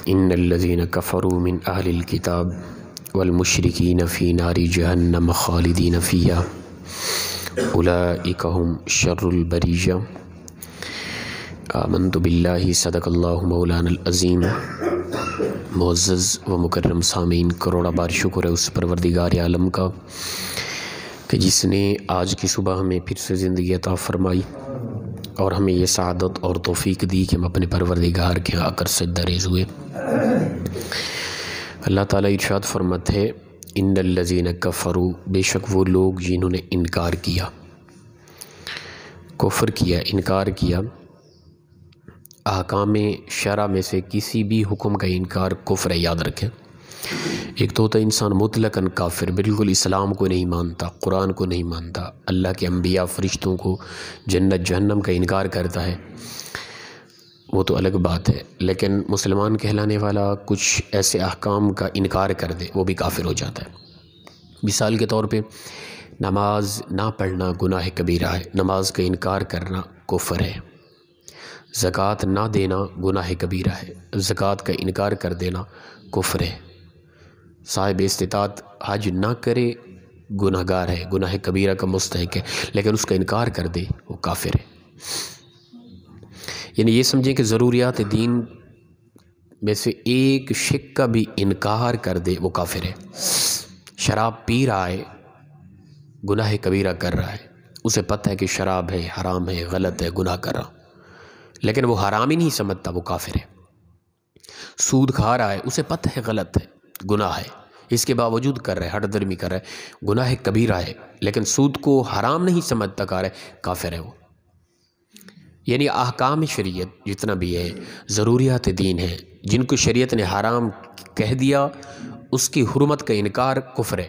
ان الذین کفروا من اہل الکتاب والمشرکین فی نار جہنم خالدین فیہا اولئک ہم شر البریہ۔ آمنت باللہ، صدق اللہ مولانا العظیم۔ معزز و مکرم سامعین، کروڑا بار شکر ہے اس پروردگار عالم کا کہ جس نے آج کی صبح ہمیں پھر سے زندگی عطا فرمائی اور ہمیں یہ سعادت اور توفیق دی کہ ہم اپنے پروردگار کے آ کر سجدہ ریز ہوئے۔ اللہ تعالیٰ ارشاد فرماتے ہیں ان الذین کفروا، بے شک وہ لوگ جنہوں نے انکار کیا، کفر کیا، انکار کیا احکام شرع میں سے کسی بھی حکم کا انکار کفر ہے۔ یاد رکھیں، ایک تو ہوتا ہے انسان مطلقاً کافر، بالکل اسلام کو نہیں مانتا، قرآن کو نہیں مانتا، اللہ کے انبیاء فرشتوں کو، جنت جہنم کا انکار کرتا ہے، وہ تو الگ بات ہے۔ لیکن مسلمان کہلانے والا کچھ ایسے احکام کا انکار کر دے وہ بھی کافر ہو جاتا ہے۔ مثال کے طور پہ نماز نہ پڑھنا گناہ کبیرہ ہے، نماز کا انکار کرنا کفر ہے۔ زکوٰۃ نہ دینا گناہ کبیرہ ہے، زکوٰۃ کا انکار کر دینا کفر ہے۔ صاحب استطاعت حج نہ کرے گناہ گار ہے، گناہ کبیرہ کا مستحق ہے، لیکن اس کا انکار کر دے وہ کافر ہے۔ یعنی یہ سمجھیں کہ ضروریات دین میں سے ایک شق کا بھی انکار کر دے وہ کافر ہے۔ شراب پی رہا ہے، گناہ کبیرہ کر رہا ہے، اسے پتہ ہے کہ شراب ہے، حرام ہے، غلط ہے، گناہ کر رہا، لیکن وہ حرام ہی نہیں سمجھتا، وہ کافر ہے۔ سود کھا رہا ہے، اسے پتہ ہے غلط ہے، گناہ ہے، اس کے باوجود کر رہا ہے، ہٹ درمی کر رہا ہے، گناہ کبیرہ ہے، لیکن سود کو حرام نہیں سمجھتا، کر رہا ہے، کافر ہے وہ۔ یعنی احکام شریعت جتنا بھی ہے، ضروریات دین ہے، جن کو شریعت نے حرام کہہ دیا اس کی حرمت کا انکار کفر ہے،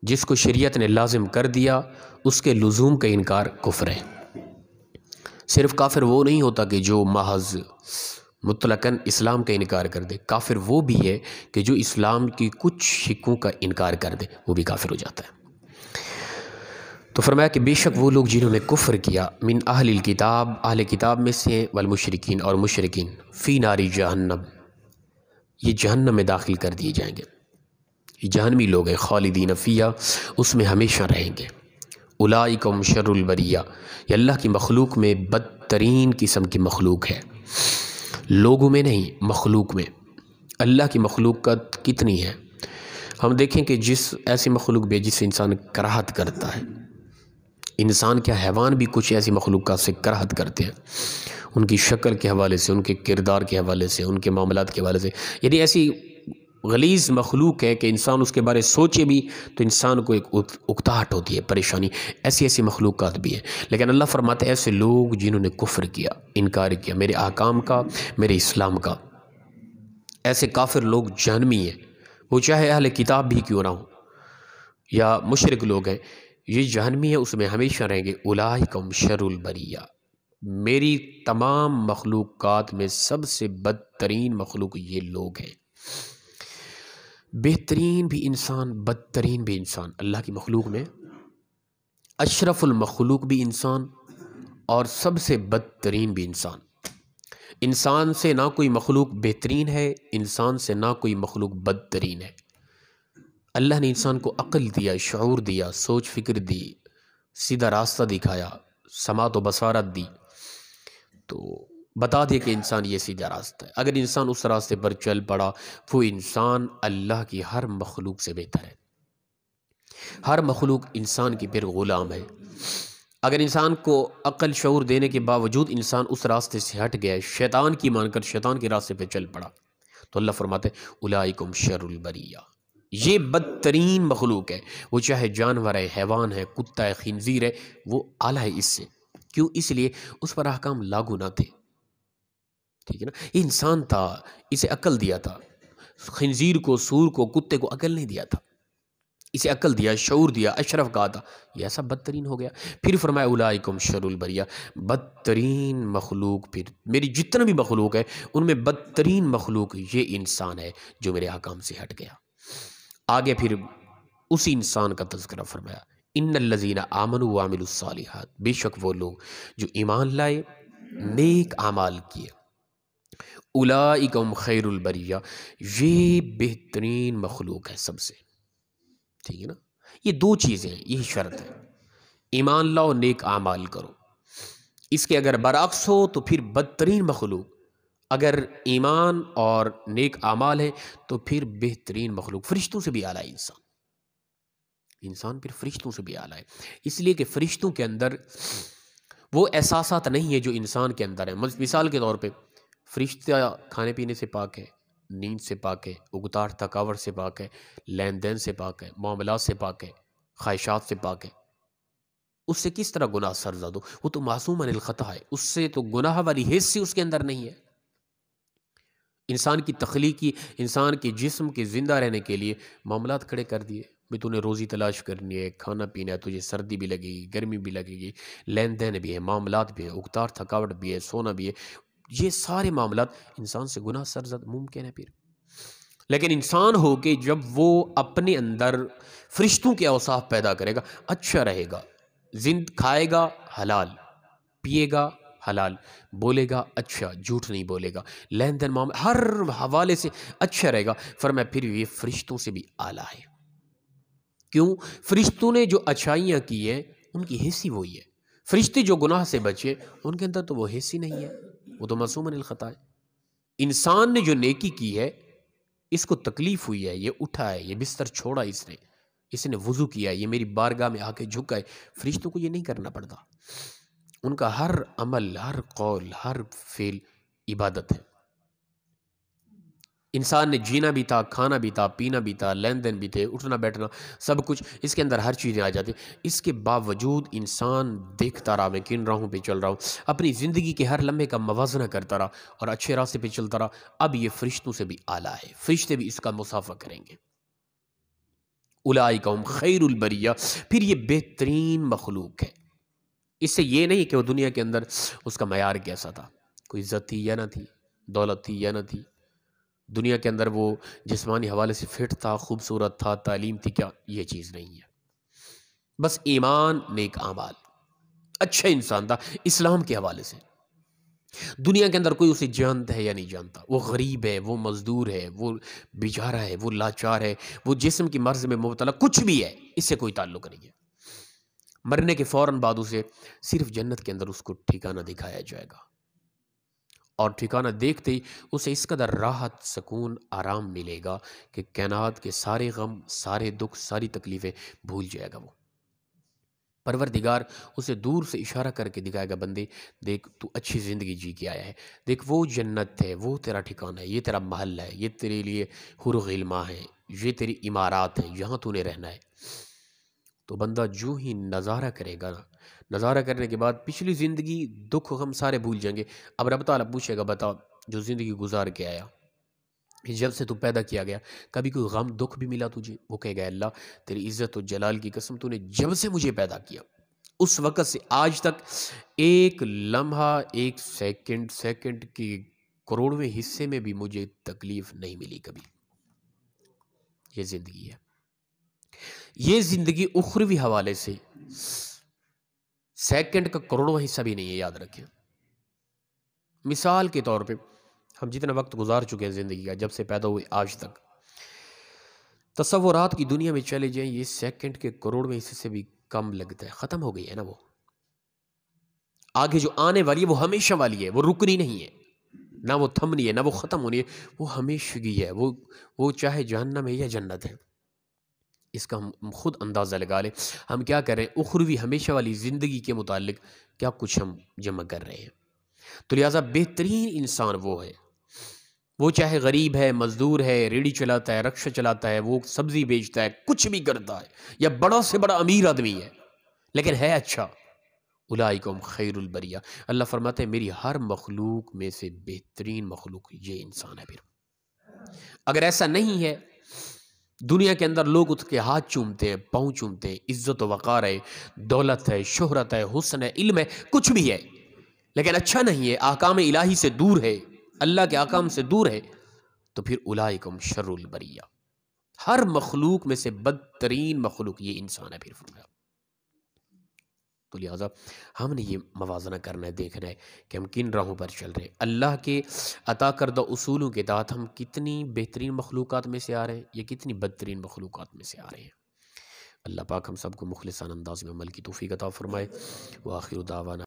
جس کو شریعت نے لازم کر دیا اس کے لزوم کا انکار کفر ہے۔ صرف کافر وہ نہیں ہوتا کہ جو محض مطلقاً اسلام کا انکار کر دے، کافر وہ بھی ہے کہ جو اسلام کی کچھ شقوں کا انکار کر دے، وہ بھی کافر ہو جاتا ہے۔ تو فرمایا کہ بے شک وہ لوگ جنہوں نے کفر کیا، من اہل الکتاب، اہل کتاب میں سے، والمشرکین، اور مشرکین، فی ناری جہنم، یہ جہنم میں داخل کر دیے جائیں گے، یہ جہنمی لوگ ہیں، خالدین فیہا، اس میں ہمیشہ رہیں گے۔ اولئک ہم شر البریہ، یہ اللہ کی مخلوق میں بدترین قسم کی مخلوق ہے، لوگوں میں نہیں، مخلوق میں۔ اللہ کی مخلوقات کتنی ہے؟ ہم دیکھیں کہ جس ایسی مخلوق بھی جس سے انسان کراہت کرتا ہے، انسان کیا حیوان بھی کچھ ایسی مخلوقات سے کراہت کرتے ہیں، ان کی شکل کے حوالے سے، ان کے کردار کے حوالے سے، ان کے معاملات کے حوالے سے، یعنی ایسی غلیظ مخلوق ہے کہ انسان اس کے بارے سوچے بھی تو انسان کو ایک اکتاہٹ ہوتی ہے، پریشانی، ایسی مخلوقات بھی ہیں۔ لیکن اللہ فرماتے ہیں ایسے لوگ جنہوں نے کفر کیا، انکار کیا میرے احکام کا، میرے اسلام کا، ایسے کافر لوگ جہنمی ہیں، وہ چاہے اہل کتاب بھی کیوں نہ ہوں یا مشرک لوگ ہیں، یہ جہنمی ہے، اس میں ہمیشہ رہیں گے۔ اولئک ہم شر البریہ، میری تمام مخلوقات میں سب سے بدترین مخلوق یہ لوگ ہیں۔ بہترین بھی انسان، بدترین بھی انسان، اللہ کی مخلوق میں اشرف المخلوق بھی انسان اور سب سے بدترین بھی انسان۔ انسان سے نہ کوئی مخلوق بہترین ہے، انسان سے نہ کوئی مخلوق بدترین ہے۔ اللہ نے انسان کو عقل دیا، شعور دیا، سوچ فکر دی، سیدھا راستہ دکھایا، سماعت و بصارت دی، تو بتا دیا کہ انسان یہ سیدھا راستہ ہے۔ اگر انسان اس راستے پر چل پڑا، وہ انسان اللہ کی ہر مخلوق سے بہتر ہے۔ ہر مخلوق انسان کی پھر غلام ہے۔ اگر انسان کو عقل شعور دینے کے باوجود انسان اس راستے سے ہٹ گیا، شیطان کی مان کر شیطان کے راستے پہ چل پڑا، تو اللہ فرماتے ہیں اولئک ہم شر البریہ، یہ بدترین مخلوق ہے، وہ چاہے جانور ہے، حیوان ہے، کتا ہے، خنزیر ہے، وہ اعلیٰ ہے اس سے۔ کیوں؟ اس لیے اس پر احکام لاگو نہ تھے، ٹھیک ہے نا؟ یہ انسان تھا، اسے عقل دیا تھا، خنزیر کو، سور کو، کتے کو عقل نہیں دیا تھا، اسے عقل دیا، شعور دیا، اشرف کہا تھا، یہ ایسا بدترین ہو گیا۔ پھر فرمایا اولئک ہم شر البریہ، بدترین مخلوق، پھر میری جتنا بھی مخلوق ہے ان میں بدترین مخلوق یہ انسان ہے جو میرے احکام سے ہٹ گیا۔ آگے پھر اسی انسان کا تذکرہ فرمایا، ان الذین آمنوا وعملوا الصالحات، بے شک وہ لوگ جو ایمان لائے، نیک اعمال کیے، اولئک هم خیر البریہ، یہ بہترین مخلوق ہے سب سے، ٹھیک ہے نا؟ یہ دو چیزیں ہیں، یہی شرط ہے، ایمان لاؤ نیک اعمال کرو۔ اس کے اگر برعکس ہو تو پھر بدترین مخلوق، اگر ایمان اور نیک اعمال ہے تو پھر بہترین مخلوق، فرشتوں سے بھی اعلیٰ انسان، انسان پھر فرشتوں سے بھی اعلیٰ ہے، اس لیے کہ فرشتوں کے اندر وہ احساسات نہیں ہے جو انسان کے اندر ہے۔ مثال کے طور پہ فرشتہ کھانے پینے سے پاک ہے، نیند سے پاک ہے، اگتاٹ تھکاوٹ سے پاک ہے، لین دین سے پاک ہے، معاملات سے پاک ہے، خواہشات سے پاک ہے، اس سے کس طرح گناہ سرزد ہو؟ وہ تو معصوم عن الخطا ہے، اس سے تو گناہ والی حس ہی اس کے اندر نہیں ہے۔ انسان کی تخلیقی، انسان کے جسم کے زندہ رہنے کے لیے معاملات کھڑے کر دیے، بھئی تو نے روزی تلاش کرنی ہے، کھانا پینا ہے، تجھے سردی بھی لگے گی، گرمی بھی لگے گی، لین دین بھی ہے، معاملات بھی ہے، اگتار تھکاوٹ بھی ہے، سونا بھی ہے، یہ سارے معاملات انسان سے گناہ سرزد ممکن ہے پھر۔ لیکن انسان ہو کہ جب وہ اپنے اندر فرشتوں کے اوصاف پیدا کرے گا، اچھا رہے گا، کھائے گا حلال، پیے گا حلال، بولے گا اچھا، جھوٹ نہیں بولے گا، لین دین معاملہ ہر حوالے سے اچھا رہے گا، فرمایا پھر یہ فرشتوں سے بھی اعلیٰ ہے۔ کیوں؟ فرشتوں نے جو اچھائیاں کی ہیں ان کی حصی وہی ہے، فرشتے جو گناہ سے بچے ان کے اندر تو وہ حصی نہیں ہے، وہ تو معصوم عن الخطا ہے۔ انسان نے جو نیکی کی ہے، اس کو تکلیف ہوئی ہے، یہ اٹھا ہے، یہ بستر چھوڑا اس نے وضو کیا ہے، یہ میری بارگاہ میں آ کے جھکا ہے، فرشتوں کو یہ نہیں کرنا پڑتا، ان کا ہر عمل، ہر قول، ہر فعل عبادت ہے۔ انسان نے جینا بھی تھا، کھانا بھی تھا، پینا بھی تھا، لین دین بھی تھے، اٹھنا بیٹھنا سب کچھ، اس کے اندر ہر چیزیں آ جاتی، اس کے باوجود انسان دیکھتا رہا میں کن راہوں پہ چل رہا ہوں، اپنی زندگی کے ہر لمحے کا موازنہ کرتا رہا اور اچھے راستے پہ چلتا رہا، اب یہ فرشتوں سے بھی اعلیٰ ہے، فرشتے بھی اس کا مصافحہ کریں گے۔ اولئک هم خیر البریہ، پھر یہ بہترین مخلوق ہے۔ اس سے یہ نہیں کہ وہ دنیا کے اندر اس کا معیار کیسا تھا، کوئی عزت تھی یا نہ تھی، دولت تھی یا نہ تھی، دنیا کے اندر وہ جسمانی حوالے سے فٹ تھا، خوبصورت تھا، تعلیم تھی، کیا یہ چیز نہیں ہے، بس ایمان نیک اعمال، اچھا انسان تھا اسلام کے حوالے سے۔ دنیا کے اندر کوئی اسے جانتا ہے یا نہیں جانتا، وہ غریب ہے، وہ مزدور ہے، وہ بیچارہ ہے، وہ لاچار ہے، وہ جسم کی مرض میں مبتلا کچھ بھی ہے، اس سے کوئی تعلق نہیں ہے۔ مرنے کے فوراً بعد اسے صرف جنت کے اندر اس کو ٹھکانہ دکھایا جائے گا، اور ٹھکانہ دیکھتے ہی اسے اس قدر راحت، سکون، آرام ملے گا کہ کائنات کے سارے غم، سارے دکھ، ساری تکلیفیں بھول جائے گا۔ وہ پروردگار اسے دور سے اشارہ کر کے دکھائے گا، بندے دیکھ تو اچھی زندگی جی کے آیا ہے، دیکھ وہ جنت ہے، وہ تیرا ٹھکانہ ہے، یہ تیرا محل ہے، یہ تیرے لیے حور و غلماں ہے، یہ تیری عمارات ہیں، یہاں تو نے رہنا ہے۔ تو بندہ جو ہی نظارہ کرے گا، نظارہ کرنے کے بعد پچھلی زندگی دکھ غم سارے بھول جائیں گے۔ اب رب تعالیٰ پوچھے گا، بتا جو زندگی گزار کے آیا، جب سے تو پیدا کیا گیا کبھی کوئی غم دکھ بھی ملا تجھے؟ وہ کہے گا اللہ تیری عزت و جلال کی قسم، تو نے جب سے مجھے پیدا کیا اس وقت سے آج تک ایک لمحہ، ایک سیکنڈ کی کروڑویں حصے میں بھی مجھے تکلیف نہیں ملی کبھی۔ یہ زندگی ہے، یہ زندگی اخروی حوالے سے سیکنڈ کا کروڑواں حصہ بھی نہیں ہے، یاد رکھیں۔ مثال کے طور پہ ہم جتنا وقت گزار چکے ہیں زندگی کا، جب سے پیدا ہوئے آج تک، تصورات کی دنیا میں چلے جائیں، یہ سیکنڈ کے کروڑویں حصے سے بھی کم لگتا ہے، ختم ہو گئی ہے نا وہ۔ آگے جو آنے والی ہے وہ ہمیشہ والی ہے، وہ رکنی نہیں ہے، نہ وہ تھمنی ہے، نہ وہ ختم ہونی ہے، وہ ہمیشگی ہے، وہ چاہے جہنم ہے یا جنت ہے۔ اس کا ہم خود اندازہ لگا لیں، ہم کیا کر رہے ہیں اخروی ہمیشہ والی زندگی کے متعلق، کیا کچھ ہم جمع کر رہے ہیں۔ تو لہٰذا بہترین انسان وہ ہے، وہ چاہے غریب ہے، مزدور ہے، ریڑھی چلاتا ہے، رکشہ چلاتا ہے، وہ سبزی بیچتا ہے، کچھ بھی کرتا ہے، یا بڑا سے بڑا امیر آدمی ہے لیکن ہے اچھا، اولئکم خیر البریہ، اللہ فرماتے ہیں میری ہر مخلوق میں سے بہترین مخلوق یہ انسان ہے۔ پھر اگر ایسا نہیں ہے، دنیا کے اندر لوگ اس کے ہاتھ چومتے ہیں، پاؤں چومتے ہیں، عزت و وقار ہے، دولت ہے، شہرت ہے، حسن ہے، علم ہے، کچھ بھی ہے، لیکن اچھا نہیں ہے، احکام الہی سے دور ہے، اللہ کے احکام سے دور ہے، تو پھر اولئکم شر البریہ، ہر مخلوق میں سے بدترین مخلوق یہ انسان ہے۔ پھر فرمایا تو لہٰذا ہم نے یہ موازنہ کرنا ہے، دیکھنا ہے کہ ہم کن راہوں پر چل رہے ہیں، اللہ کے عطا کردہ اصولوں کے تحت ہم کتنی بہترین مخلوقات میں سے آ رہے ہیں یا کتنی بدترین مخلوقات میں سے آ رہے ہیں۔ اللہ پاک ہم سب کو مخلصانہ انداز میں عمل کی توفیق عطا فرمائے۔ وآخر دعوانا